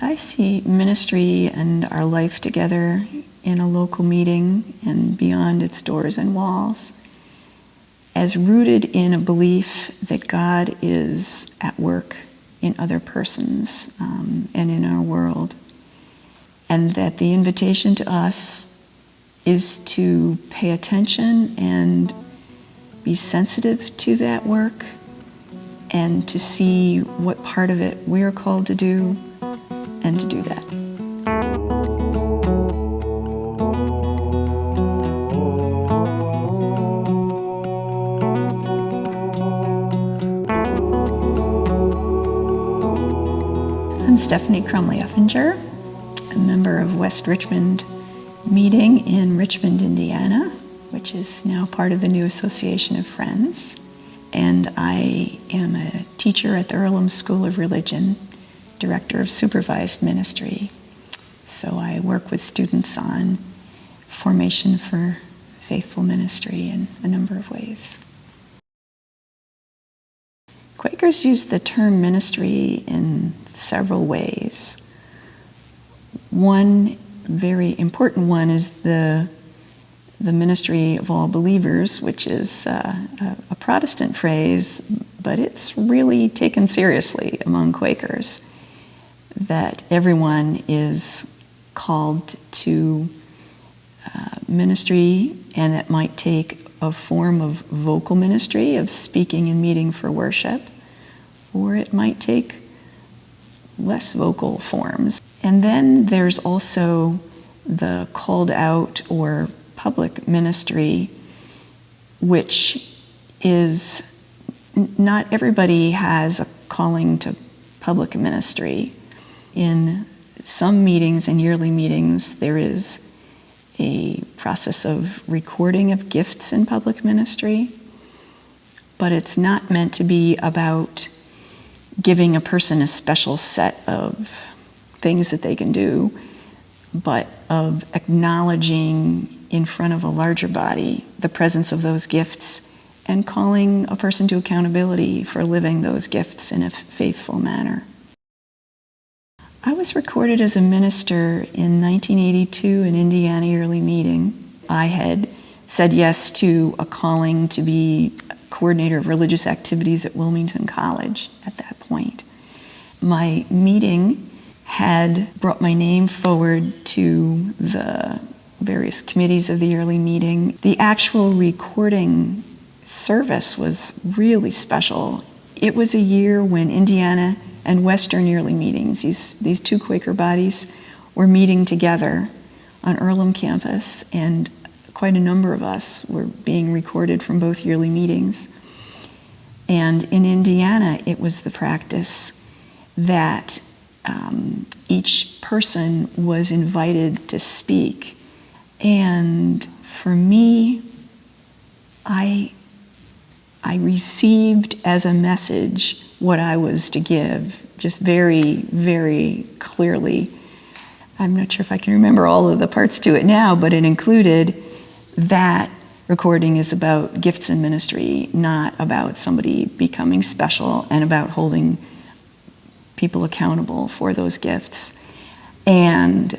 I see ministry and our life together in a local meeting and beyond its doors and walls as rooted in a belief that God is at work in other persons and in our world, and that the invitation to us is to pay attention and be sensitive to that work and to see what part of it we are called to do and to do that. I'm Stephanie Crumley-Effinger, a member of West Richmond Meeting in Richmond, Indiana, which is now part of the new Association of Friends. And I am a teacher at the Earlham School of Religion, director of supervised ministry. So I work with students on formation for faithful ministry in a number of ways. Quakers use the term ministry in several ways. One very important one is the ministry of all believers, which is a Protestant phrase, but it's really taken seriously among Quakers, that everyone is called to ministry, and that might take a form of vocal ministry, of speaking and meeting for worship, or it might take less vocal forms. And then there's also the called out or public ministry, which is, not everybody has a calling to public ministry. In some meetings and yearly meetings, there is a process of recording of gifts in public ministry, but it's not meant to be about giving a person a special set of things that they can do, but of acknowledging in front of a larger body the presence of those gifts and calling a person to accountability for living those gifts in a faithful manner. I was recorded as a minister in 1982 in Indiana Yearly Meeting. I had said yes to a calling to be coordinator of religious activities at Wilmington College at that point. My meeting had brought my name forward to the various committees of the yearly meeting. The actual recording service was really special. It was a year when Indiana and Western yearly meetings, these two Quaker bodies, were meeting together on Earlham campus, and quite a number of us were being recorded from both yearly meetings. And in Indiana, it was the practice that each person was invited to speak. And for me, I received as a message what I was to give, just very, very clearly. I'm not sure if I can remember all of the parts to it now, but it included that recording is about gifts in ministry, not about somebody becoming special, and about holding people accountable for those gifts. And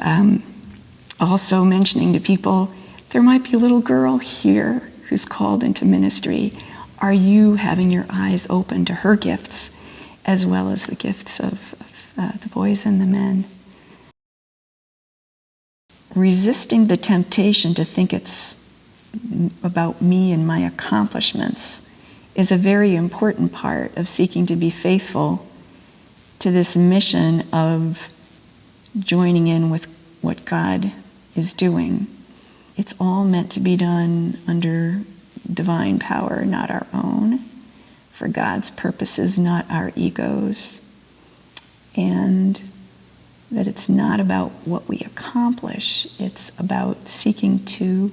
also mentioning to people, there might be a little girl here who's called into ministry. Are you having your eyes open to her gifts as well as the gifts of the boys and the men? Resisting the temptation to think it's about me and my accomplishments is a very important part of seeking to be faithful to this mission of joining in with what God is doing. It's all meant to be done under divine power, not our own, for God's purposes, not our egos, and that it's not about what we accomplish, it's about seeking to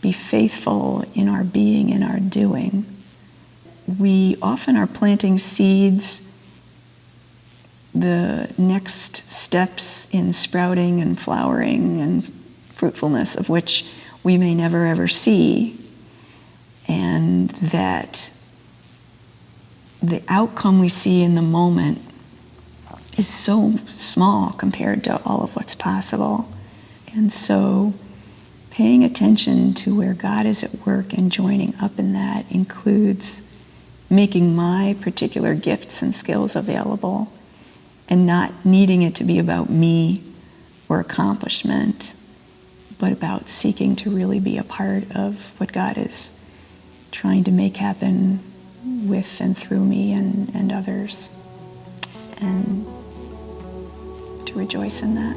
be faithful in our being and our doing. We often are planting seeds, the next steps in sprouting and flowering and fruitfulness of which we may never ever see, and that the outcome we see in the moment is so small compared to all of what's possible. And so paying attention to where God is at work and joining up in that includes making my particular gifts and skills available and not needing it to be about me or accomplishment, but about seeking to really be a part of what God is trying to make happen with and through me and others, and to rejoice in that.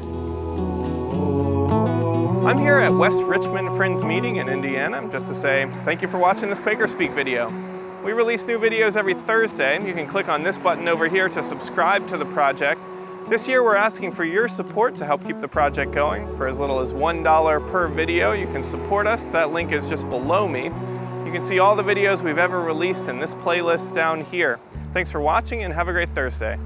I'm here at West Richmond Friends Meeting in Indiana just to say thank you for watching this QuakerSpeak video. We release new videos every Thursday. You can click on this button over here to subscribe to the project. This year we're asking for your support to help keep the project going. For as little as $1 per video, you can support us. That link is just below me. You can see all the videos we've ever released in this playlist down here. Thanks for watching and have a great Thursday.